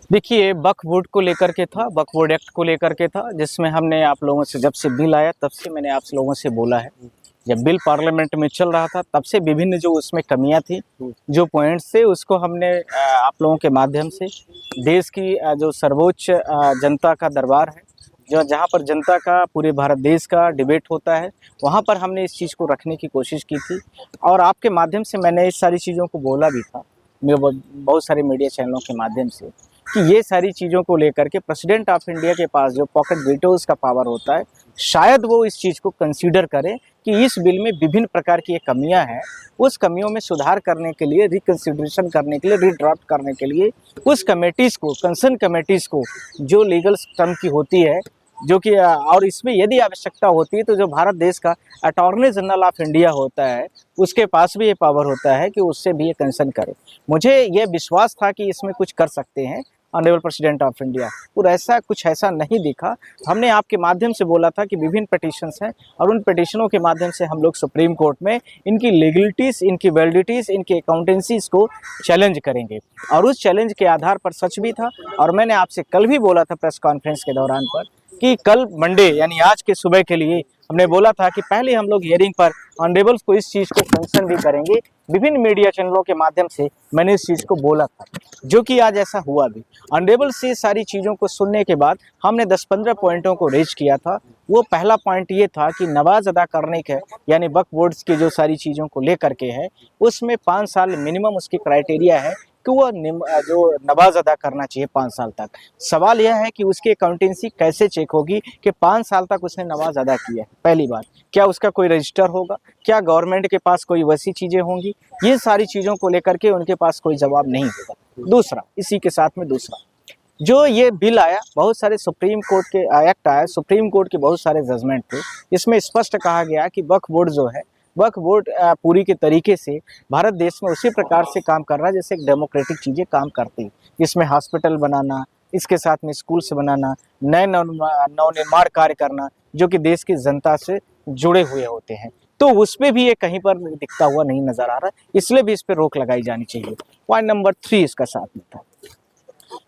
देखिए, वक्फ बोर्ड को लेकर के था, वक्फ बोर्ड एक्ट को लेकर के था, जिसमें हमने आप लोगों से जब से बिल आया तब से मैंने आप लोगों से बोला है। जब बिल पार्लियामेंट में चल रहा था तब से विभिन्न जो उसमें कमियां थी, जो पॉइंट्स थे, उसको हमने आप लोगों के माध्यम से देश की जो सर्वोच्च जनता का दरबार है, जो जहाँ पर जनता का पूरे भारत देश का डिबेट होता है, वहाँ पर हमने इस चीज़ को रखने की कोशिश की थी। और आपके माध्यम से मैंने इस सारी चीज़ों को बोला भी था, मेरे बहुत सारे मीडिया चैनलों के माध्यम से, कि ये सारी चीज़ों को लेकर के प्रेसिडेंट ऑफ इंडिया के पास जो पॉकेट वीटोज़ का पावर होता है, शायद वो इस चीज़ को कंसीडर करें कि इस बिल में विभिन्न प्रकार की ये कमियां हैं, उस कमियों में सुधार करने के लिए, रिकंसिडरेशन करने के लिए, रीड्राफ्ट करने के लिए उस कमेटीज़ को, कंसर्न कमेटीज़ को, जो लीगल टर्म की होती है, जो कि और इसमें यदि आवश्यकता होती है तो जो भारत देश का अटॉर्नी जनरल ऑफ इंडिया होता है, उसके पास भी ये पावर होता है कि उससे भी ये कंसर्न करे। मुझे ये विश्वास था कि इसमें कुछ कर सकते हैं ऑनरेबल प्रेसिडेंट ऑफ इंडिया, और ऐसा कुछ ऐसा नहीं दिखा। हमने आपके माध्यम से बोला था कि विभिन्न पिटिशंस हैं और उन पिटिशनों के माध्यम से हम लोग सुप्रीम कोर्ट में इनकी लीगलिटीज़, इनकी वैलिडिटीज़, इनकी अकाउंटेंसीज़ को चैलेंज करेंगे। और उस चैलेंज के आधार पर सच भी था, और मैंने आपसे कल भी बोला था प्रेस कॉन्फ्रेंस के दौरान पर कि कल मंडे यानी आज के सुबह के लिए हमने बोला था कि पहले हम लोग हियरिंग पर ऑनरेबल्स को इस चीज़ को कंसर्न भी करेंगे। विभिन्न मीडिया चैनलों के माध्यम से मैंने इस चीज़ को बोला था, जो कि आज ऐसा हुआ भी। ऑनरेबल से सारी चीज़ों को सुनने के बाद हमने 10-15 पॉइंटों को रेज किया था। वो पहला पॉइंट ये था कि नमाज अदा करने के, यानी वक्फ बोर्ड्स की जो सारी चीज़ों को लेकर के है, उसमें 5 साल मिनिमम उसकी क्राइटेरिया है कि वो जो नमाज अदा करना चाहिए 5 साल तक। सवाल यह है कि उसकी अकाउंटेंसी कैसे चेक होगी कि 5 साल तक उसने नमाज अदा किया है। पहली बात, क्या उसका कोई रजिस्टर होगा, क्या गवर्नमेंट के पास कोई वैसी चीज़ें होंगी, ये सारी चीज़ों को लेकर के उनके पास कोई जवाब नहीं होगा। दूसरा, इसी के साथ में दूसरा, जो ये बिल आया, बहुत सारे सुप्रीम कोर्ट के एक्ट आया, सुप्रीम कोर्ट के बहुत सारे जजमेंट थे। इसमें स्पष्ट कहा गया कि वक्फ बोर्ड जो है, वक्फ बोर्ड पूरी के तरीके से भारत देश में उसी प्रकार से काम कर रहा है जैसे एक डेमोक्रेटिक चीज़ें काम करती हैं। इसमें हॉस्पिटल बनाना, इसके साथ में स्कूल्स बनाना, नए नवनिर्माण कार्य करना, जो कि देश की जनता से जुड़े हुए होते हैं, तो उसमें भी ये कहीं पर दिखता हुआ नहीं नजर आ रहा, इसलिए भी इस पर रोक लगाई जानी चाहिए। पॉइंट नंबर 3 इसका साथ में था,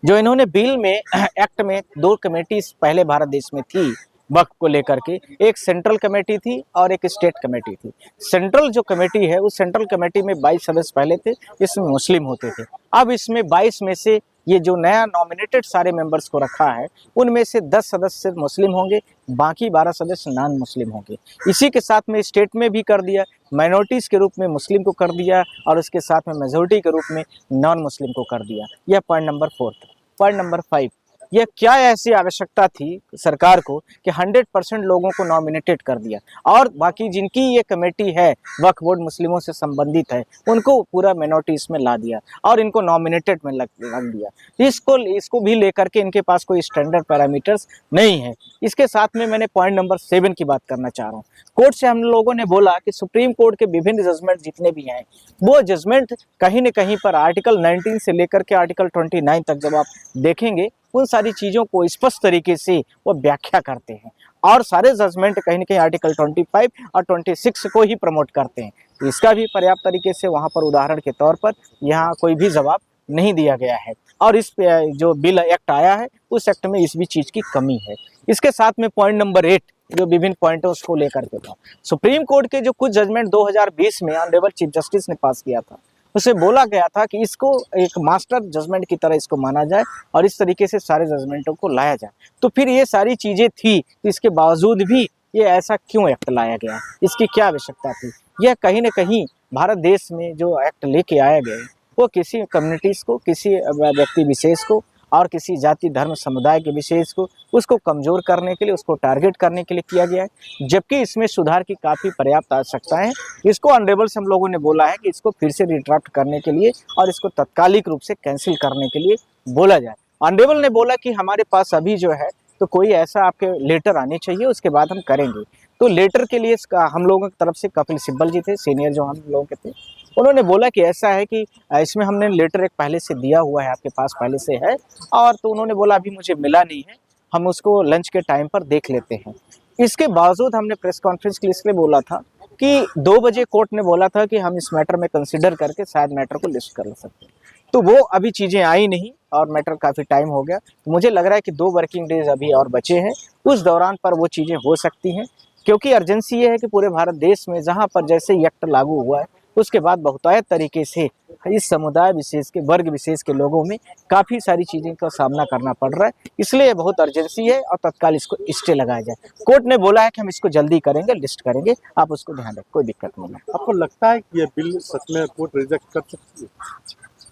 जो इन्होंने बिल में एक्ट में 2 कमेटीज पहले भारत देश में थी वक्फ को लेकर के, एक सेंट्रल कमेटी थी और एक स्टेट कमेटी थी। सेंट्रल जो कमेटी है, उस सेंट्रल कमेटी में 22 सदस्य पहले थे, इसमें मुस्लिम होते थे। अब इसमें 22 में से ये जो नया नॉमिनेटेड सारे मेंबर्स को रखा है, उनमें से 10 सदस्य मुस्लिम होंगे, बाकी 12 सदस्य नॉन मुस्लिम होंगे। इसी के साथ में स्टेट में भी कर दिया, माइनॉरिटीज़ के रूप में मुस्लिम को कर दिया और उसके साथ में मेजोरिटी के रूप में नॉन मुस्लिम को कर दिया। यह पॉइंट नंबर 4 था। पॉइंट नंबर 5, यह क्या ऐसी आवश्यकता थी सरकार को कि 100% लोगों को नॉमिनेटेड कर दिया, और बाकी जिनकी ये कमेटी है वक्फ बोर्ड मुस्लिमों से संबंधित है, उनको पूरा मिनॉरिटी इसमें ला दिया और इनको नॉमिनेटेड में लग दिया। इसको भी लेकर के इनके पास कोई स्टैंडर्ड पैरामीटर्स नहीं है। इसके साथ में मैंने पॉइंट नंबर 7 की बात करना चाह रहा हूँ। कोर्ट से हम लोगों ने बोला कि सुप्रीम कोर्ट के विभिन्न जजमेंट जितने भी हैं, वो जजमेंट कहीं न कहीं पर आर्टिकल 19 से लेकर के आर्टिकल 29 तक जब आप देखेंगे, उन सारी चीज़ों को स्पष्ट तरीके से वो व्याख्या करते हैं, और सारे जजमेंट कहीं न कहीं आर्टिकल 25 और 26 को ही प्रमोट करते हैं। तो इसका भी पर्याप्त तरीके से वहाँ पर उदाहरण के तौर पर यहाँ कोई भी जवाब नहीं दिया गया है, और इस जो बिल एक्ट आया है, उस एक्ट में इस भी चीज़ की कमी है। इसके साथ में पॉइंट नंबर 8, जो विभिन्न पॉइंटों को लेकर के था, सुप्रीम कोर्ट के जो कुछ जजमेंट 2020 में ऑनरेबल चीफ जस्टिस ने पास किया था, उसे बोला गया था कि इसको एक मास्टर जजमेंट की तरह इसको माना जाए और इस तरीके से सारे जजमेंटों को लाया जाए। तो फिर ये सारी चीज़ें थी, तो इसके बावजूद भी ये ऐसा क्यों एक्ट लाया गया, इसकी क्या आवश्यकता थी? यह कहीं न कहीं भारत देश में जो एक्ट लेके आया गया, वो किसी कम्युनिटीज़ को, किसी व्यक्ति विशेष को और किसी जाति धर्म समुदाय के विशेष को, उसको कमज़ोर करने के लिए, उसको टारगेट करने के लिए किया गया है, जबकि इसमें सुधार की काफ़ी पर्याप्त आवश्यकता है। इसको ऑनरेबल से हम लोगों ने बोला है कि इसको फिर से रिड्राफ्ट करने के लिए और इसको तत्कालिक रूप से कैंसिल करने के लिए बोला जाए। ऑनरेबल ने बोला कि हमारे पास अभी जो है तो कोई ऐसा आपके लेटर आने चाहिए, उसके बाद हम करेंगे। तो लेटर के लिए हम लोगों की तरफ से कपिल सिब्बल जी थे, सीनियर जो हम लोगों के थे, उन्होंने बोला कि ऐसा है कि इसमें हमने लेटर एक पहले से दिया हुआ है, आपके पास पहले से है, और तो उन्होंने बोला अभी मुझे मिला नहीं है, हम उसको लंच के टाइम पर देख लेते हैं। इसके बावजूद हमने प्रेस कॉन्फ्रेंस के लिए इसलिए बोला था कि 2 बजे कोर्ट ने बोला था कि हम इस मैटर में कंसिडर करके शायद मैटर को लिस्ट कर सकते हैं। तो वो अभी चीज़ें आई नहीं और मैटर काफ़ी टाइम हो गया। तो मुझे लग रहा है कि 2 वर्किंग डेज अभी और बचे हैं, उस दौरान पर वो चीज़ें हो सकती हैं, क्योंकि अर्जेंसी ये है कि पूरे भारत देश में जहाँ पर जैसे ही एक्ट लागू हुआ है, उसके बाद बहुतायत तरीके से इस समुदाय विशेष के, वर्ग विशेष के लोगों में काफ़ी सारी चीज़ें का सामना करना पड़ रहा है। इसलिए बहुत अर्जेंसी है और तत्काल इसको स्टे लगाया जाए। कोर्ट ने बोला है कि हम इसको जल्दी करेंगे, लिस्ट करेंगे, आप उसको ध्यान रखें, कोई दिक्कत नहीं है। आपको लगता है कि ये बिल सच में कोर्ट रिजेक्ट कर सकती है?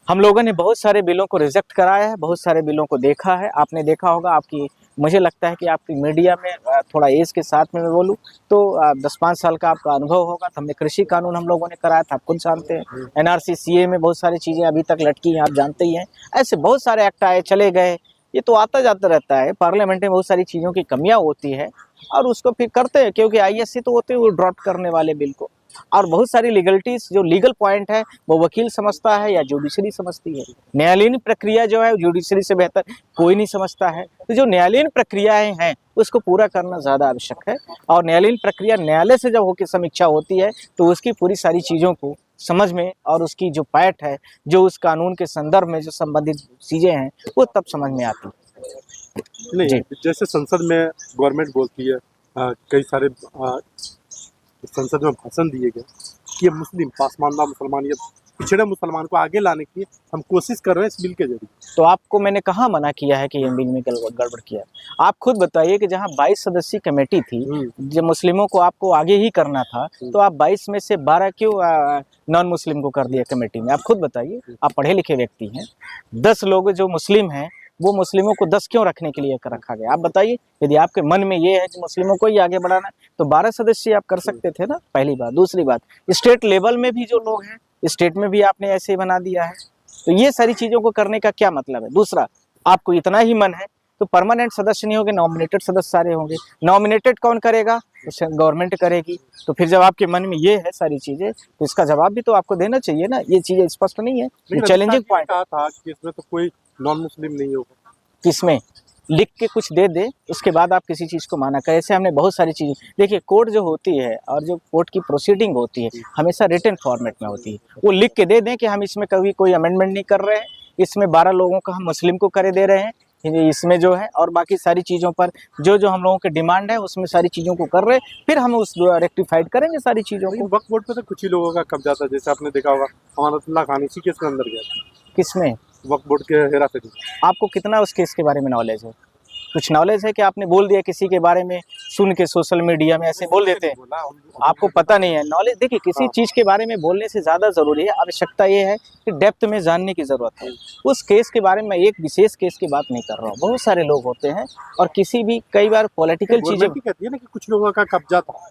हम लोगों ने बहुत सारे बिलों को रिजेक्ट कराया है, बहुत सारे बिलों को देखा है। आपने देखा होगा, आपकी, मुझे लगता है कि आपकी मीडिया में थोड़ा एज के साथ में मैं बोलूँ तो 10-5 साल का आपका अनुभव होगा। तो हमने कृषि कानून हम लोगों ने कराया था, आप खुद जानते हैं। एनआरसी, सीए में बहुत सारी चीज़ें अभी तक लटकी हैं, आप जानते ही हैं। ऐसे बहुत सारे एक्ट आए, चले गए, ये तो आता जाता रहता है। पार्लियामेंट में बहुत सारी चीज़ों की कमियाँ होती है और उसको फिर करते हैं, क्योंकि आईएससी तो होते हैं वो ड्रॉप करने वाले बिल को। और बहुत सारी लीगलिटीज, जो लीगल पॉइंट है वो वकील समझता है या जुडिशरी समझती है। न्यायालयीन प्रक्रिया जो है जुडिशरी से बेहतर कोई नहीं समझता है। तो जो न्यायालयीन प्रक्रियाएं हैं उसको पूरा करना ज़्यादा आवश्यक है। और न्यायालयीन प्रक्रिया न्यायालय से जब होकर समीक्षा होती है तो उसकी पूरी सारी चीज़ों को समझ में और उसकी जो पैठ है, जो उस कानून के संदर्भ में जो संबंधित चीज़ें हैं, वो तब समझ में आती है। नहीं, जैसे संसद में गवर्नमेंट बोलती है, कई सारे संसद में भाषण दिए गए कि ये मुस्लिम पासमानदा मुसलमान या पिछड़े मुसलमान को आगे लाने की हम कोशिश कर रहे हैं इस बिल के जरिए। तो आपको मैंने कहाँ मना किया है कि ये बिल में गड़बड़ किया है? आप खुद बताइए कि जहाँ 22 सदस्यीय कमेटी थी, जब मुस्लिमों को आपको आगे ही करना था, तो आप 22 में से 12 क्यों नॉन मुस्लिम को कर दिया कमेटी में? आप खुद बताइए, आप पढ़े लिखे व्यक्ति हैं। 10 लोग जो मुस्लिम हैं वो मुस्लिमों को 10 क्यों रखने के लिए रखा गया? आप बताइए। यदि आपके मन में ये है कि मुस्लिमों को ही आगे बढ़ाना है तो 12 सदस्य आप कर सकते थे ना, पहली बात। दूसरी बात, स्टेट लेवल में भी जो लोग हैं, स्टेट में भी आपने ऐसे ही बना दिया है। तो ये सारी चीज़ों को करने का क्या मतलब है? दूसरा, आपको इतना ही मन है तो परमानेंट सदस्य नहीं होंगे, नॉमिनेटेड सदस्य सारे होंगे। नॉमिनेटेड कौन करेगा? उसे गवर्नमेंट करेगी। तो फिर जब आपके मन में ये है सारी चीज़ें, तो इसका जवाब भी तो आपको देना चाहिए ना। ये चीज़ें स्पष्ट नहीं है, ये चैलेंजिंग पॉइंट था कि इसमें तो कोई नॉन मुस्लिम नहीं होगा। किसमें लिख के कुछ दे दे, उसके बाद आप किसी चीज़ को माना करें। ऐसे हमने बहुत सारी चीज़ें देखिए, कोर्ट जो होती है और जो कोर्ट की प्रोसीडिंग होती है हमेशा रिटन फॉर्मेट में होती है। वो लिख के दे दें कि हम इसमें कभी कोई अमेंडमेंट नहीं कर रहे हैं, इसमें 12 लोगों का हम मुस्लिम को करे दे रहे हैं, इसमें जो है, और बाकी सारी चीज़ों पर जो जो हम लोगों की डिमांड है उसमें सारी चीज़ों को कर रहे हैं, फिर हम उस रेक्टिफाइड करेंगे सारी चीज़ों को। वक्फ बोर्ड पे तो कुछ ही लोगों का कब्जा था, जैसे आपने देखा होगा अमानतुल्लाह खान इसी केस के अंदर गया था। किसमें? वक्फ बोर्ड के हेराफेरी। आपको कितना उस केस के बारे में नॉलेज है? कुछ नॉलेज है कि आपने बोल दिया किसी के बारे में, सुन के सोशल मीडिया में ऐसे बोल देते हैं? आपको पता नहीं है नॉलेज। देखिए, किसी चीज़ के बारे में बोलने से ज़्यादा ज़रूरी है, आवश्यकता ये है कि डेप्थ में जानने की ज़रूरत है। उस केस के बारे में, एक विशेष केस की बात नहीं कर रहा हूँ, बहुत सारे लोग होते हैं और किसी भी, कई बार पॉलिटिकल चीज़ें कहती है ना कि कुछ लोगों का कब्जा था।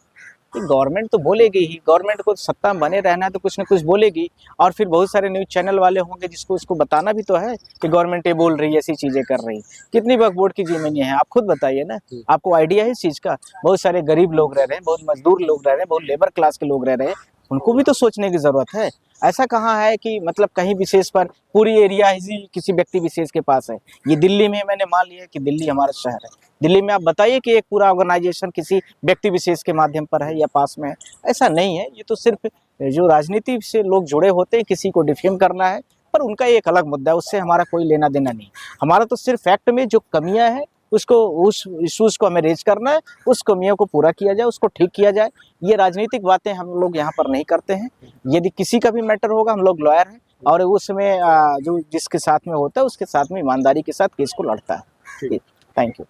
गवर्नमेंट तो बोलेगी ही, गवर्नमेंट को सत्ता में बने रहना है तो कुछ न कुछ बोलेगी। और फिर बहुत सारे न्यूज़ चैनल वाले होंगे जिसको इसको बताना भी तो है कि गवर्नमेंट ये बोल रही है, ऐसी चीज़ें कर रही है। कितनी वक्फ बोर्ड की ज़मीनें हैं, आप खुद बताइए ना। आपको आइडिया है इस चीज़ का? बहुत सारे गरीब लोग रह रहे हैं, बहुत मजदूर लोग रह रहे हैं, बहुत लेबर क्लास के लोग रह रहे हैं, उनको भी तो सोचने की ज़रूरत है। ऐसा कहाँ है कि मतलब कहीं विशेष पर पूरी एरिया ही किसी व्यक्ति विशेष के पास है। ये दिल्ली में मैंने मान लिया कि दिल्ली हमारा शहर है, दिल्ली में आप बताइए कि एक पूरा ऑर्गेनाइजेशन किसी व्यक्ति विशेष के माध्यम पर है या पास में है? ऐसा नहीं है। ये तो सिर्फ जो राजनीति से लोग जुड़े होते हैं, किसी को डिफेम करना है, पर उनका एक अलग मुद्दा है, उससे हमारा कोई लेना देना नहीं। हमारा तो सिर्फ फैक्ट में जो कमियां हैं उसको, उस इशूज़ को हमें रेज करना है, उस कमियों को पूरा किया जाए, उसको ठीक किया जाए। ये राजनीतिक बातें हम लोग यहाँ पर नहीं करते हैं। यदि किसी का भी मैटर होगा, हम लोग लॉयर हैं और उसमें जो जिसके साथ में होता है उसके साथ में ईमानदारी के साथ केस को लड़ता है। Thank you.